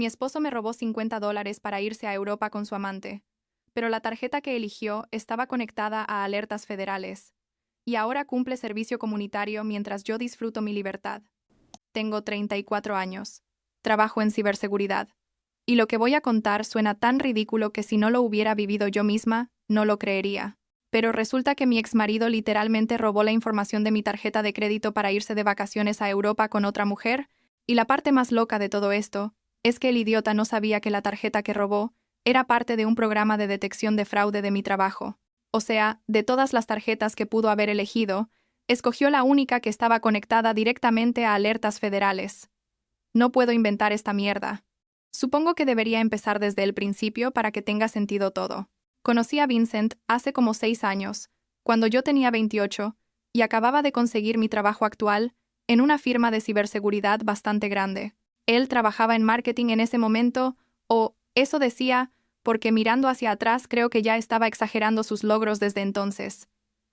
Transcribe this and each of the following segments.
Mi esposo me robó $50 para irse a Europa con su amante, pero la tarjeta que eligió estaba conectada a alertas federales, y ahora cumple servicio comunitario mientras yo disfruto mi libertad. Tengo 34 años. Trabajo en ciberseguridad. Y lo que voy a contar suena tan ridículo que si no lo hubiera vivido yo misma, no lo creería. Pero resulta que mi exmarido literalmente robó la información de mi tarjeta de crédito para irse de vacaciones a Europa con otra mujer, y la parte más loca de todo esto es que el idiota no sabía que la tarjeta que robó era parte de un programa de detección de fraude de mi trabajo. O sea, de todas las tarjetas que pudo haber elegido, escogió la única que estaba conectada directamente a alertas federales. No puedo inventar esta mierda. Supongo que debería empezar desde el principio para que tenga sentido todo. Conocí a Vincent hace como 6 años, cuando yo tenía 28, y acababa de conseguir mi trabajo actual en una firma de ciberseguridad bastante grande. Él trabajaba en marketing en ese momento, o eso decía, porque mirando hacia atrás creo que ya estaba exagerando sus logros desde entonces.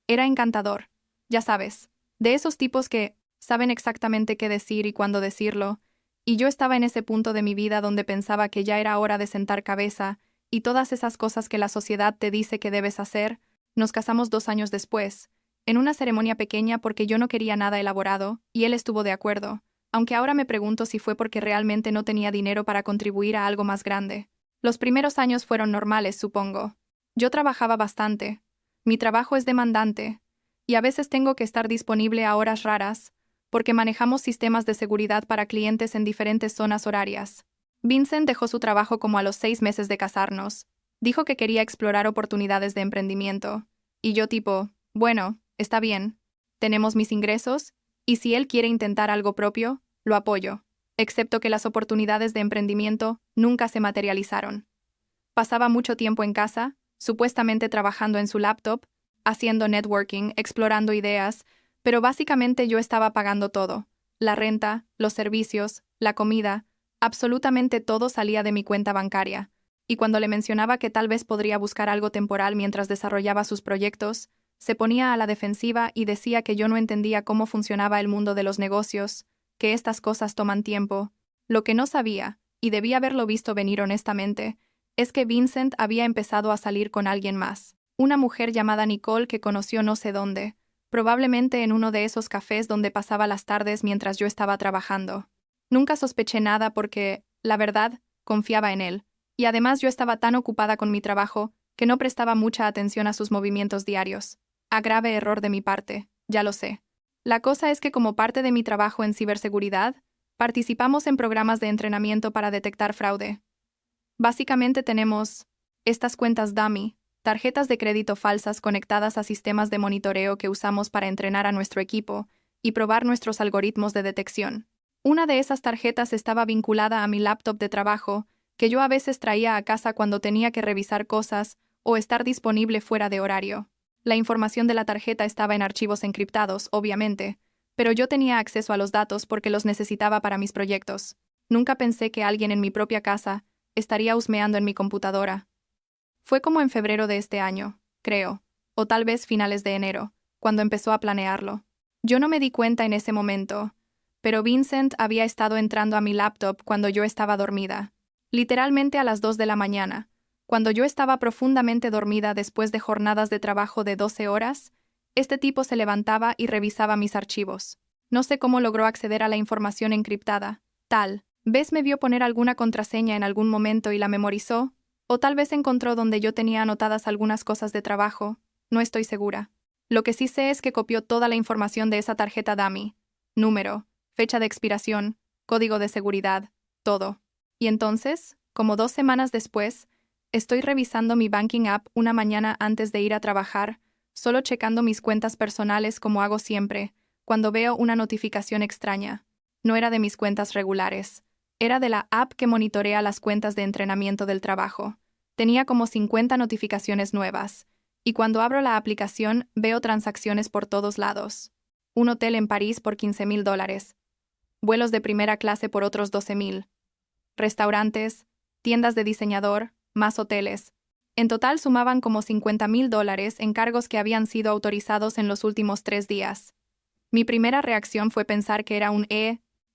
Era encantador, ya sabes, de esos tipos que saben exactamente qué decir y cuándo decirlo, y yo estaba en ese punto de mi vida donde pensaba que ya era hora de sentar cabeza, y todas esas cosas que la sociedad te dice que debes hacer. Nos casamos 2 años después, en una ceremonia pequeña porque yo no quería nada elaborado, y él estuvo de acuerdo, aunque ahora me pregunto si fue porque realmente no tenía dinero para contribuir a algo más grande. Los primeros años fueron normales, supongo. Yo trabajaba bastante. Mi trabajo es demandante, y a veces tengo que estar disponible a horas raras, porque manejamos sistemas de seguridad para clientes en diferentes zonas horarias. Vincent dejó su trabajo como a los 6 meses de casarnos. Dijo que quería explorar oportunidades de emprendimiento. Y yo tipo, bueno, está bien. Tenemos mis ingresos, y si él quiere intentar algo propio, lo apoyo. Excepto que las oportunidades de emprendimiento nunca se materializaron. Pasaba mucho tiempo en casa, supuestamente trabajando en su laptop, haciendo networking, explorando ideas, pero básicamente yo estaba pagando todo. La renta, los servicios, la comida, absolutamente todo salía de mi cuenta bancaria. Y cuando le mencionaba que tal vez podría buscar algo temporal mientras desarrollaba sus proyectos, se ponía a la defensiva y decía que yo no entendía cómo funcionaba el mundo de los negocios, que estas cosas toman tiempo. Lo que no sabía, y debía haberlo visto venir honestamente, es que Vincent había empezado a salir con alguien más. Una mujer llamada Nicole que conoció no sé dónde, probablemente en uno de esos cafés donde pasaba las tardes mientras yo estaba trabajando. Nunca sospeché nada porque, la verdad, confiaba en él, y además yo estaba tan ocupada con mi trabajo que no prestaba mucha atención a sus movimientos diarios. A grave error de mi parte, ya lo sé. La cosa es que como parte de mi trabajo en ciberseguridad, participamos en programas de entrenamiento para detectar fraude. Básicamente tenemos estas cuentas dummy, tarjetas de crédito falsas conectadas a sistemas de monitoreo que usamos para entrenar a nuestro equipo y probar nuestros algoritmos de detección. Una de esas tarjetas estaba vinculada a mi laptop de trabajo, que yo a veces traía a casa cuando tenía que revisar cosas o estar disponible fuera de horario. La información de la tarjeta estaba en archivos encriptados, obviamente, pero yo tenía acceso a los datos porque los necesitaba para mis proyectos. Nunca pensé que alguien en mi propia casa estaría husmeando en mi computadora. Fue como en febrero de este año, creo, o tal vez finales de enero, cuando empezó a planearlo. Yo no me di cuenta en ese momento, pero Vincent había estado entrando a mi laptop cuando yo estaba dormida, literalmente a las 2 de la mañana, cuando yo estaba profundamente dormida después de jornadas de trabajo de 12 horas, este tipo se levantaba y revisaba mis archivos. No sé cómo logró acceder a la información encriptada, tal vez me vio poner alguna contraseña en algún momento y la memorizó, o tal vez encontró donde yo tenía anotadas algunas cosas de trabajo, no estoy segura. Lo que sí sé es que copió toda la información de esa tarjeta dummy, número, fecha de expiración, código de seguridad, todo. Y entonces, como 2 semanas después, estoy revisando mi banking app una mañana antes de ir a trabajar, solo checando mis cuentas personales como hago siempre, cuando veo una notificación extraña. No era de mis cuentas regulares. Era de la app que monitorea las cuentas de entrenamiento del trabajo. Tenía como 50 notificaciones nuevas, y cuando abro la aplicación veo transacciones por todos lados. Un hotel en París por $15,000. Vuelos de primera clase por otros 12,000. Restaurantes, tiendas de diseñador, más hoteles. En total sumaban como $50,000 en cargos que habían sido autorizados en los últimos 3 días. Mi primera reacción fue pensar que era un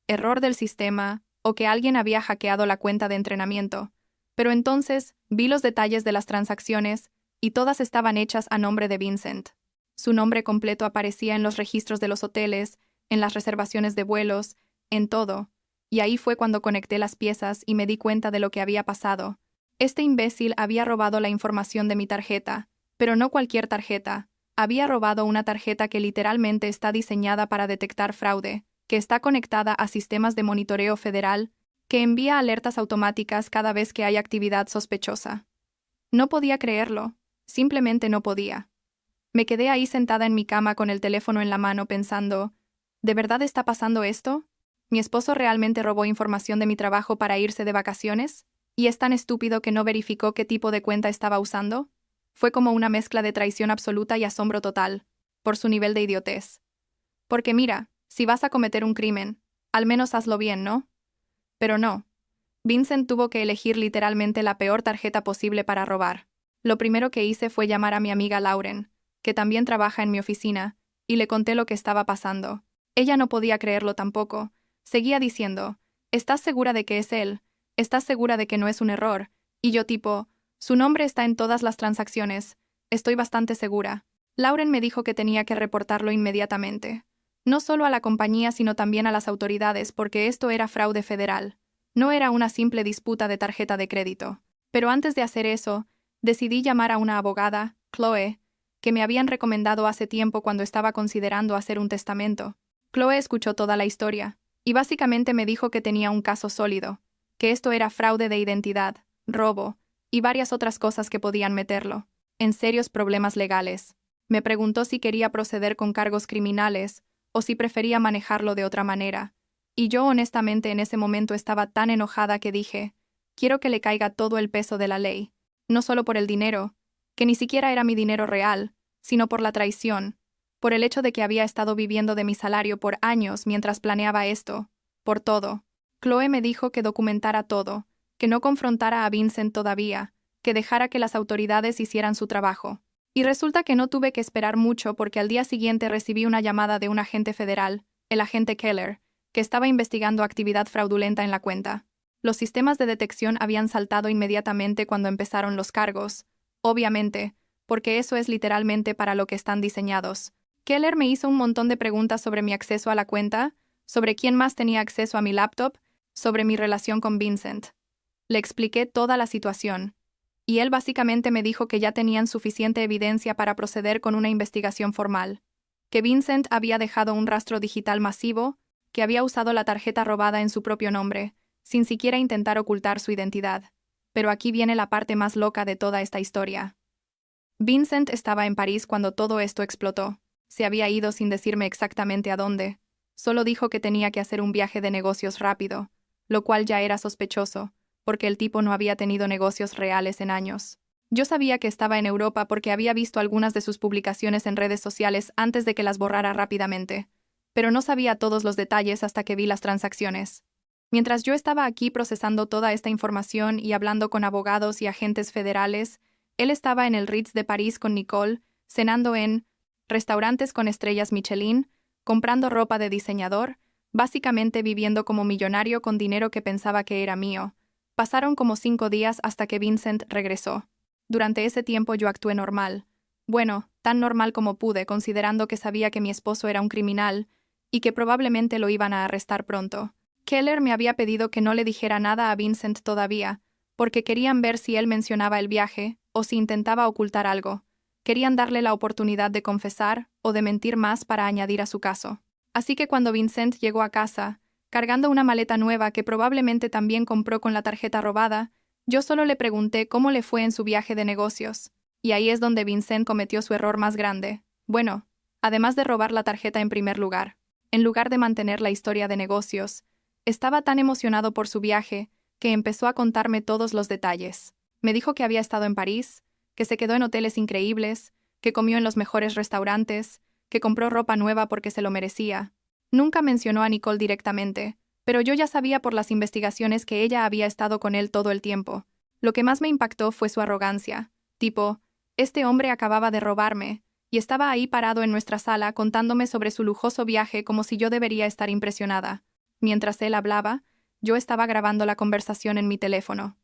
error del sistema, o que alguien había hackeado la cuenta de entrenamiento. Pero entonces vi los detalles de las transacciones y todas estaban hechas a nombre de Vincent. Su nombre completo aparecía en los registros de los hoteles, en las reservaciones de vuelos, en todo. Y ahí fue cuando conecté las piezas y me di cuenta de lo que había pasado. Este imbécil había robado la información de mi tarjeta, pero no cualquier tarjeta. Había robado una tarjeta que literalmente está diseñada para detectar fraude, que está conectada a sistemas de monitoreo federal, que envía alertas automáticas cada vez que hay actividad sospechosa. No podía creerlo, simplemente no podía. Me quedé ahí sentada en mi cama con el teléfono en la mano pensando, ¿de verdad está pasando esto? ¿Mi esposo realmente robó información de mi trabajo para irse de vacaciones? ¿Y es tan estúpido que no verificó qué tipo de cuenta estaba usando? Fue como una mezcla de traición absoluta y asombro total, por su nivel de idiotez. Porque mira, si vas a cometer un crimen, al menos hazlo bien, ¿no? Pero no. Vincent tuvo que elegir literalmente la peor tarjeta posible para robar. Lo primero que hice fue llamar a mi amiga Lauren, que también trabaja en mi oficina, y le conté lo que estaba pasando. Ella no podía creerlo tampoco. Seguía diciendo, ¿estás segura de que es él? ¿Estás segura de que no es un error? Y yo tipo, su nombre está en todas las transacciones. Estoy bastante segura. Lauren me dijo que tenía que reportarlo inmediatamente. No solo a la compañía sino también a las autoridades porque esto era fraude federal. No era una simple disputa de tarjeta de crédito. Pero antes de hacer eso, decidí llamar a una abogada, Chloe, que me habían recomendado hace tiempo cuando estaba considerando hacer un testamento. Chloe escuchó toda la historia, y básicamente me dijo que tenía un caso sólido, que esto era fraude de identidad, robo, y varias otras cosas que podían meterlo en serios problemas legales. Me preguntó si quería proceder con cargos criminales, o si prefería manejarlo de otra manera, y yo honestamente en ese momento estaba tan enojada que dije, quiero que le caiga todo el peso de la ley, no solo por el dinero, que ni siquiera era mi dinero real, sino por la traición, por el hecho de que había estado viviendo de mi salario por años mientras planeaba esto, por todo. Chloe me dijo que documentara todo, que no confrontara a Vincent todavía, que dejara que las autoridades hicieran su trabajo. Y resulta que no tuve que esperar mucho porque al día siguiente recibí una llamada de un agente federal, el agente Keller, que estaba investigando actividad fraudulenta en la cuenta. Los sistemas de detección habían saltado inmediatamente cuando empezaron los cargos, obviamente, porque eso es literalmente para lo que están diseñados. Keller me hizo un montón de preguntas sobre mi acceso a la cuenta, sobre quién más tenía acceso a mi laptop, sobre mi relación con Vincent. Le expliqué toda la situación, y él básicamente me dijo que ya tenían suficiente evidencia para proceder con una investigación formal, que Vincent había dejado un rastro digital masivo, que había usado la tarjeta robada en su propio nombre, sin siquiera intentar ocultar su identidad. Pero aquí viene la parte más loca de toda esta historia. Vincent estaba en París cuando todo esto explotó. Se había ido sin decirme exactamente a dónde. Solo dijo que tenía que hacer un viaje de negocios rápido, lo cual ya era sospechoso, porque el tipo no había tenido negocios reales en años. Yo sabía que estaba en Europa porque había visto algunas de sus publicaciones en redes sociales antes de que las borrara rápidamente, pero no sabía todos los detalles hasta que vi las transacciones. Mientras yo estaba aquí procesando toda esta información y hablando con abogados y agentes federales, él estaba en el Ritz de París con Nicole, cenando en restaurantes con estrellas Michelin, comprando ropa de diseñador, básicamente viviendo como millonario con dinero que pensaba que era mío. Pasaron como 5 días hasta que Vincent regresó. Durante ese tiempo yo actué normal. Bueno, tan normal como pude, considerando que sabía que mi esposo era un criminal y que probablemente lo iban a arrestar pronto. Keller me había pedido que no le dijera nada a Vincent todavía, porque querían ver si él mencionaba el viaje o si intentaba ocultar algo. Querían darle la oportunidad de confesar o de mentir más para añadir a su caso. Así que cuando Vincent llegó a casa, cargando una maleta nueva que probablemente también compró con la tarjeta robada, yo solo le pregunté cómo le fue en su viaje de negocios. Y ahí es donde Vincent cometió su error más grande. Bueno, además de robar la tarjeta en primer lugar, en lugar de mantener la historia de negocios, estaba tan emocionado por su viaje que empezó a contarme todos los detalles. Me dijo que había estado en París, que se quedó en hoteles increíbles, que comió en los mejores restaurantes, que compró ropa nueva porque se lo merecía. Nunca mencionó a Nicole directamente, pero yo ya sabía por las investigaciones que ella había estado con él todo el tiempo. Lo que más me impactó fue su arrogancia. Tipo, este hombre acababa de robarme, y estaba ahí parado en nuestra sala contándome sobre su lujoso viaje como si yo debería estar impresionada. Mientras él hablaba, Yo estaba grabando la conversación en mi teléfono.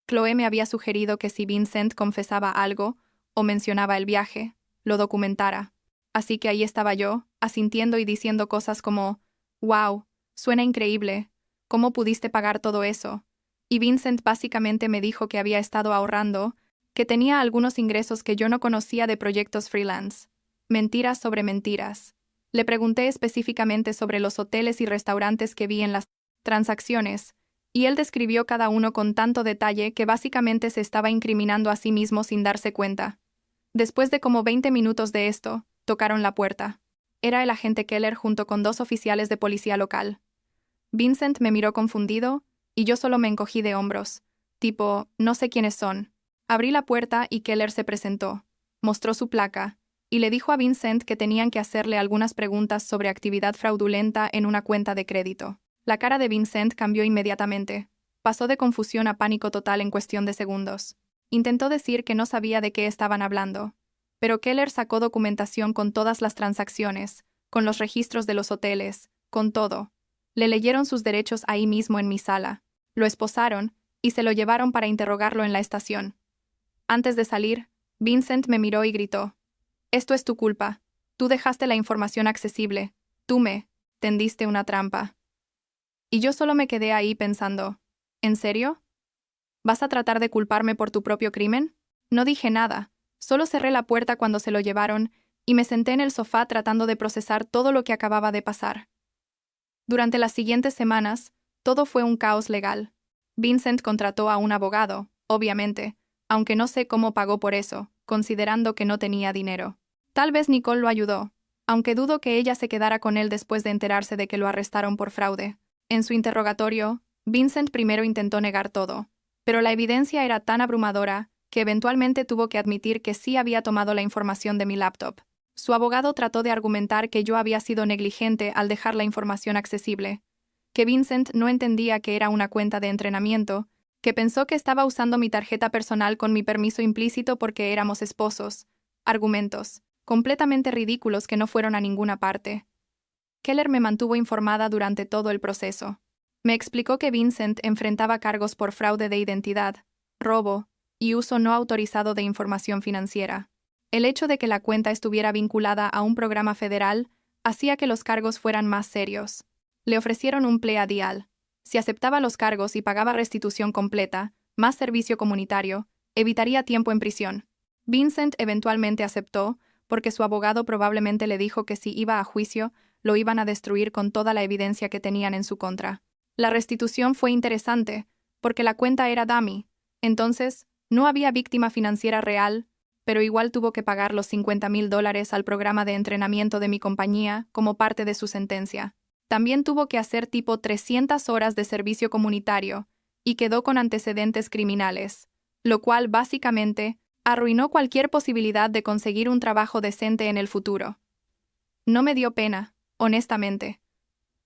Chloe me había sugerido que si Vincent confesaba algo o mencionaba el viaje, lo documentara. Así que ahí estaba yo, asintiendo y diciendo cosas como, «Wow, suena increíble. ¿Cómo pudiste pagar todo eso?» Y Vincent básicamente me dijo que había estado ahorrando, que tenía algunos ingresos que yo no conocía de proyectos freelance. Mentiras sobre mentiras. Le pregunté específicamente sobre los hoteles y restaurantes que vi en las transacciones, y él describió cada uno con tanto detalle que básicamente se estaba incriminando a sí mismo sin darse cuenta. Después de como 20 minutos de esto, tocaron la puerta. Era el agente Keller junto con 2 oficiales de policía local. Vincent me miró confundido, y yo solo me encogí de hombros, tipo, no sé quiénes son. Abrí la puerta y Keller se presentó. Mostró su placa, y le dijo a Vincent que tenían que hacerle algunas preguntas sobre actividad fraudulenta en una cuenta de crédito. La cara de Vincent cambió inmediatamente. Pasó de confusión a pánico total en cuestión de segundos. Intentó decir que no sabía de qué estaban hablando, pero Keller sacó documentación con todas las transacciones, con los registros de los hoteles, con todo. Le leyeron sus derechos ahí mismo en mi sala, lo esposaron y se lo llevaron para interrogarlo en la estación. Antes de salir, Vincent me miró y gritó, «Esto es tu culpa. Tú dejaste la información accesible. Tú me tendiste una trampa». Y yo solo me quedé ahí pensando, ¿en serio? ¿Vas a tratar de culparme por tu propio crimen? No dije nada, solo cerré la puerta cuando se lo llevaron y me senté en el sofá tratando de procesar todo lo que acababa de pasar. Durante las siguientes semanas, todo fue un caos legal. Vincent contrató a un abogado, obviamente, aunque no sé cómo pagó por eso, considerando que no tenía dinero. Tal vez Nicole lo ayudó, aunque dudo que ella se quedara con él después de enterarse de que lo arrestaron por fraude. En su interrogatorio, Vincent primero intentó negar todo, pero la evidencia era tan abrumadora que eventualmente tuvo que admitir que sí había tomado la información de mi laptop. Su abogado trató de argumentar que yo había sido negligente al dejar la información accesible, que Vincent no entendía que era una cuenta de entrenamiento, que pensó que estaba usando mi tarjeta personal con mi permiso implícito porque éramos esposos. Argumentos completamente ridículos que no fueron a ninguna parte. Keller me mantuvo informada durante todo el proceso. Me explicó que Vincent enfrentaba cargos por fraude de identidad, robo y uso no autorizado de información financiera. El hecho de que la cuenta estuviera vinculada a un programa federal hacía que los cargos fueran más serios. Le ofrecieron un plea deal. Si aceptaba los cargos y pagaba restitución completa, más servicio comunitario, evitaría tiempo en prisión. Vincent eventualmente aceptó, porque su abogado probablemente le dijo que si iba a juicio, lo iban a destruir con toda la evidencia que tenían en su contra. La restitución fue interesante, porque la cuenta era dummy, entonces no había víctima financiera real, pero igual tuvo que pagar los $50,000 al programa de entrenamiento de mi compañía como parte de su sentencia. También tuvo que hacer tipo 300 horas de servicio comunitario y quedó con antecedentes criminales, lo cual básicamente arruinó cualquier posibilidad de conseguir un trabajo decente en el futuro. No me dio pena, honestamente.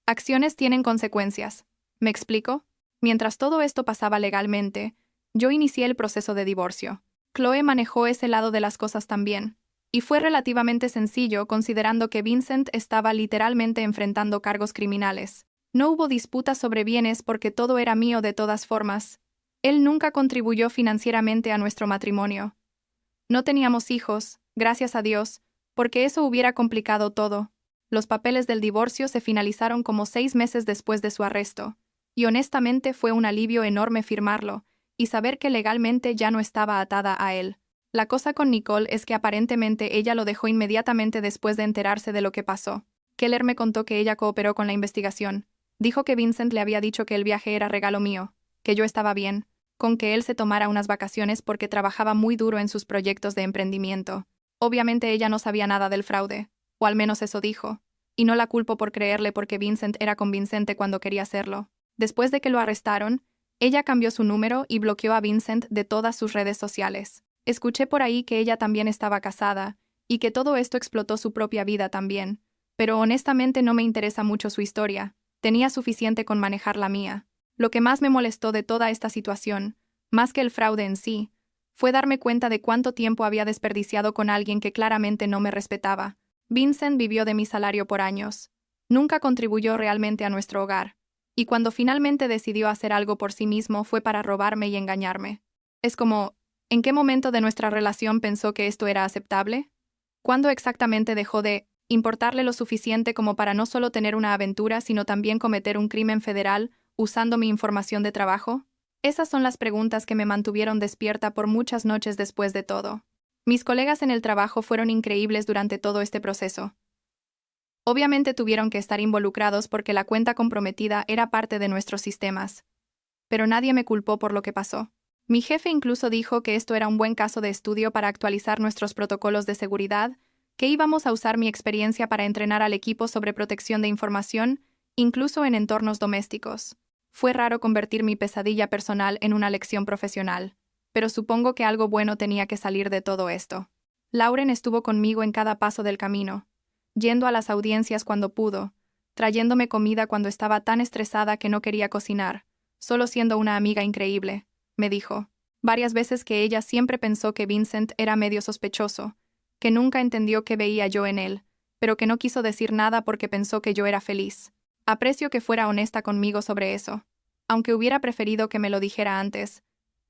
Acciones tienen consecuencias. ¿Me explico? Mientras todo esto pasaba legalmente, yo inicié el proceso de divorcio. Chloe manejó ese lado de las cosas también, y fue relativamente sencillo considerando que Vincent estaba literalmente enfrentando cargos criminales. No hubo disputas sobre bienes porque todo era mío de todas formas. Él nunca contribuyó financieramente a nuestro matrimonio. No teníamos hijos, gracias a Dios, porque eso hubiera complicado todo. Los papeles del divorcio se finalizaron como 6 meses después de su arresto, y honestamente fue un alivio enorme firmarlo y saber que legalmente ya no estaba atada a él. La cosa con Nicole es que aparentemente ella lo dejó inmediatamente después de enterarse de lo que pasó. Keller me contó que ella cooperó con la investigación. Dijo que Vincent le había dicho que el viaje era regalo mío, que yo estaba bien, con que él se tomara unas vacaciones porque trabajaba muy duro en sus proyectos de emprendimiento. Obviamente ella no sabía nada del fraude, o al menos eso dijo, y no la culpo por creerle porque Vincent era convincente cuando quería hacerlo. Después de que lo arrestaron, ella cambió su número y bloqueó a Vincent de todas sus redes sociales. Escuché por ahí que ella también estaba casada, y que todo esto explotó su propia vida también, pero honestamente no me interesa mucho su historia, tenía suficiente con manejar la mía. Lo que más me molestó de toda esta situación, más que el fraude en sí, fue darme cuenta de cuánto tiempo había desperdiciado con alguien que claramente no me respetaba. Vincent vivió de mi salario por años. Nunca contribuyó realmente a nuestro hogar. Y cuando finalmente decidió hacer algo por sí mismo fue para robarme y engañarme. Es como, ¿en qué momento de nuestra relación pensó que esto era aceptable? ¿Cuándo exactamente dejó de importarle lo suficiente como para no solo tener una aventura, sino también cometer un crimen federal usando mi información de trabajo? Esas son las preguntas que me mantuvieron despierta por muchas noches después de todo. Mis colegas en el trabajo fueron increíbles durante todo este proceso. Obviamente tuvieron que estar involucrados porque la cuenta comprometida era parte de nuestros sistemas. Pero nadie me culpó por lo que pasó. Mi jefe incluso dijo que esto era un buen caso de estudio para actualizar nuestros protocolos de seguridad, que íbamos a usar mi experiencia para entrenar al equipo sobre protección de información, incluso en entornos domésticos. Fue raro convertir mi pesadilla personal en una lección profesional, pero supongo que algo bueno tenía que salir de todo esto. Lauren estuvo conmigo en cada paso del camino, yendo a las audiencias cuando pudo, trayéndome comida cuando estaba tan estresada que no quería cocinar, solo siendo una amiga increíble, me dijo. Varias veces que ella siempre pensó que Vincent era medio sospechoso, que nunca entendió qué veía yo en él, pero que no quiso decir nada porque pensó que yo era feliz. Aprecio que fuera honesta conmigo sobre eso, aunque hubiera preferido que me lo dijera antes,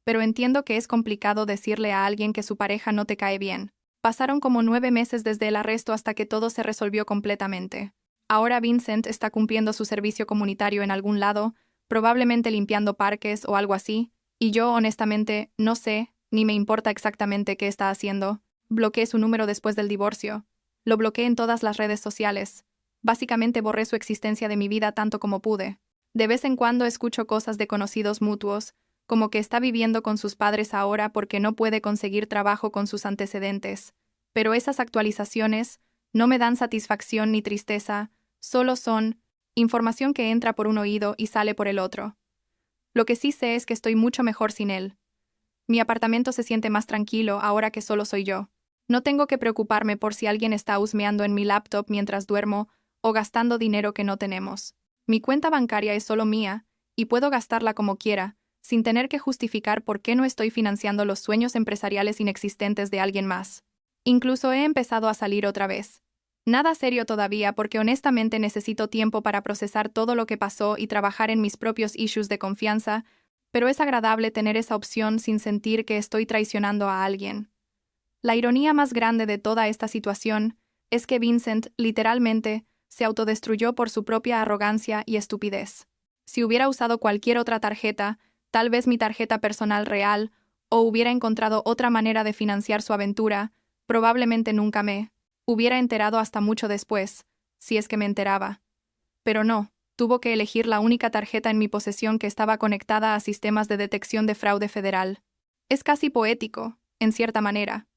pero entiendo que es complicado decirle a alguien que su pareja no te cae bien. Pasaron como 9 meses desde el arresto hasta que todo se resolvió completamente. Ahora Vincent está cumpliendo su servicio comunitario en algún lado, probablemente limpiando parques o algo así, y yo honestamente no sé, ni me importa exactamente qué está haciendo. Bloqueé su número después del divorcio. Lo bloqueé en todas las redes sociales. Básicamente borré su existencia de mi vida tanto como pude. De vez en cuando escucho cosas de conocidos mutuos, como que está viviendo con sus padres ahora porque no puede conseguir trabajo con sus antecedentes. Pero esas actualizaciones no me dan satisfacción ni tristeza, solo son información que entra por un oído y sale por el otro. Lo que sí sé es que estoy mucho mejor sin él. Mi apartamento se siente más tranquilo ahora que solo soy yo. No tengo que preocuparme por si alguien está husmeando en mi laptop mientras duermo o gastando dinero que no tenemos. Mi cuenta bancaria es solo mía, y puedo gastarla como quiera, sin tener que justificar por qué no estoy financiando los sueños empresariales inexistentes de alguien más. Incluso he empezado a salir otra vez. Nada serio todavía porque honestamente necesito tiempo para procesar todo lo que pasó y trabajar en mis propios issues de confianza, pero es agradable tener esa opción sin sentir que estoy traicionando a alguien. La ironía más grande de toda esta situación es que Vincent, literalmente, se autodestruyó por su propia arrogancia y estupidez. Si hubiera usado cualquier otra tarjeta, tal vez mi tarjeta personal real, o hubiera encontrado otra manera de financiar su aventura, probablemente nunca me hubiera enterado hasta mucho después, si es que me enteraba. Pero no, tuvo que elegir la única tarjeta en mi posesión que estaba conectada a sistemas de detección de fraude federal. Es casi poético, en cierta manera.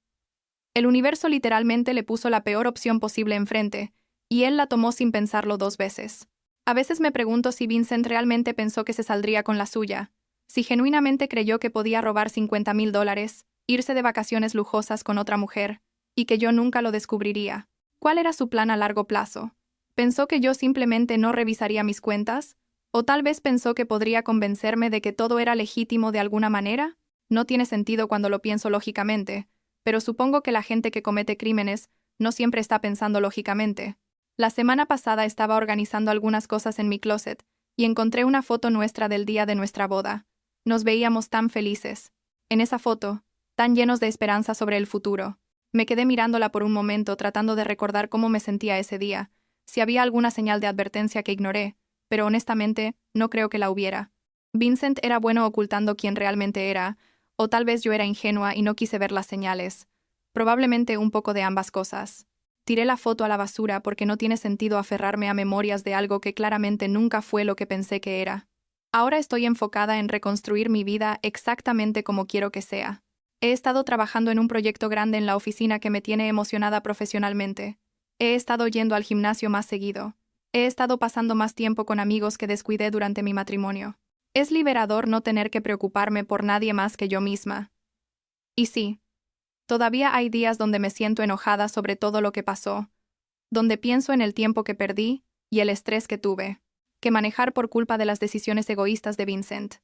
El universo literalmente le puso la peor opción posible enfrente, y él la tomó sin pensarlo 2 veces. A veces me pregunto si Vincent realmente pensó que se saldría con la suya, si genuinamente creyó que podía robar $50,000, irse de vacaciones lujosas con otra mujer, y que yo nunca lo descubriría. ¿Cuál era su plan a largo plazo? ¿Pensó que yo simplemente no revisaría mis cuentas? ¿O tal vez pensó que podría convencerme de que todo era legítimo de alguna manera? No tiene sentido cuando lo pienso lógicamente, pero supongo que la gente que comete crímenes no siempre está pensando lógicamente. La semana pasada estaba organizando algunas cosas en mi closet y encontré una foto nuestra del día de nuestra boda. Nos veíamos tan felices. En esa foto, tan llenos de esperanza sobre el futuro. Me quedé mirándola por un momento tratando de recordar cómo me sentía ese día, si había alguna señal de advertencia que ignoré, pero honestamente, no creo que la hubiera. Vincent era bueno ocultando quién realmente era, o tal vez yo era ingenua y no quise ver las señales. Probablemente un poco de ambas cosas. Tiré la foto a la basura porque no tiene sentido aferrarme a memorias de algo que claramente nunca fue lo que pensé que era. Ahora estoy enfocada en reconstruir mi vida exactamente como quiero que sea. He estado trabajando en un proyecto grande en la oficina que me tiene emocionada profesionalmente. He estado yendo al gimnasio más seguido. He estado pasando más tiempo con amigos que descuidé durante mi matrimonio. Es liberador no tener que preocuparme por nadie más que yo misma. Y sí, todavía hay días donde me siento enojada sobre todo lo que pasó, donde pienso en el tiempo que perdí y el estrés que tuve que manejar por culpa de las decisiones egoístas de Vincent.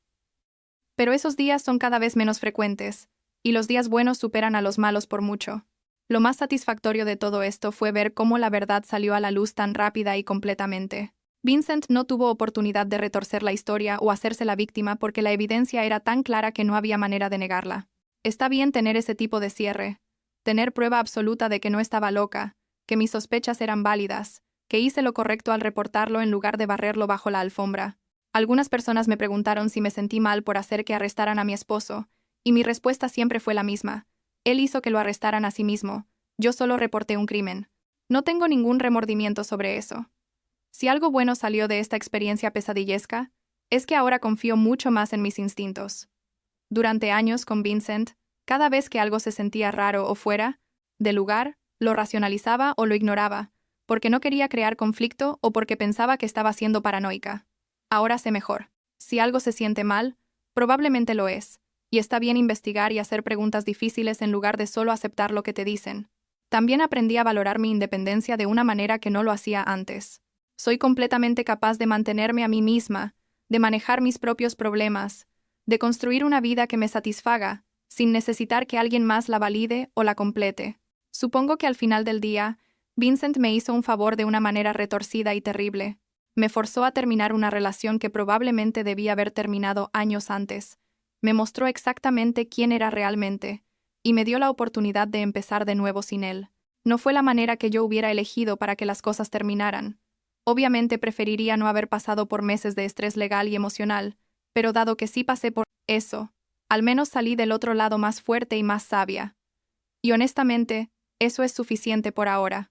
Pero esos días son cada vez menos frecuentes, y los días buenos superan a los malos por mucho. Lo más satisfactorio de todo esto fue ver cómo la verdad salió a la luz tan rápida y completamente. Vincent no tuvo oportunidad de retorcer la historia o hacerse la víctima porque la evidencia era tan clara que no había manera de negarla. Está bien tener ese tipo de cierre, tener prueba absoluta de que no estaba loca, que mis sospechas eran válidas, que hice lo correcto al reportarlo en lugar de barrerlo bajo la alfombra. Algunas personas me preguntaron si me sentí mal por hacer que arrestaran a mi esposo, y mi respuesta siempre fue la misma. Él hizo que lo arrestaran a sí mismo. Yo solo reporté un crimen. No tengo ningún remordimiento sobre eso. Si algo bueno salió de esta experiencia pesadillesca, es que ahora confío mucho más en mis instintos. Durante años con Vincent, cada vez que algo se sentía raro o fuera de lugar, lo racionalizaba o lo ignoraba, porque no quería crear conflicto o porque pensaba que estaba siendo paranoica. Ahora sé mejor. Si algo se siente mal, probablemente lo es, y está bien investigar y hacer preguntas difíciles en lugar de solo aceptar lo que te dicen. También aprendí a valorar mi independencia de una manera que no lo hacía antes. Soy completamente capaz de mantenerme a mí misma, de manejar mis propios problemas, de construir una vida que me satisfaga, sin necesitar que alguien más la valide o la complete. Supongo que al final del día, Vincent me hizo un favor de una manera retorcida y terrible. Me forzó a terminar una relación que probablemente debía haber terminado años antes. Me mostró exactamente quién era realmente, y me dio la oportunidad de empezar de nuevo sin él. No fue la manera que yo hubiera elegido para que las cosas terminaran. Obviamente preferiría no haber pasado por meses de estrés legal y emocional, pero dado que sí pasé por eso, al menos salí del otro lado más fuerte y más sabia. Y honestamente, eso es suficiente por ahora.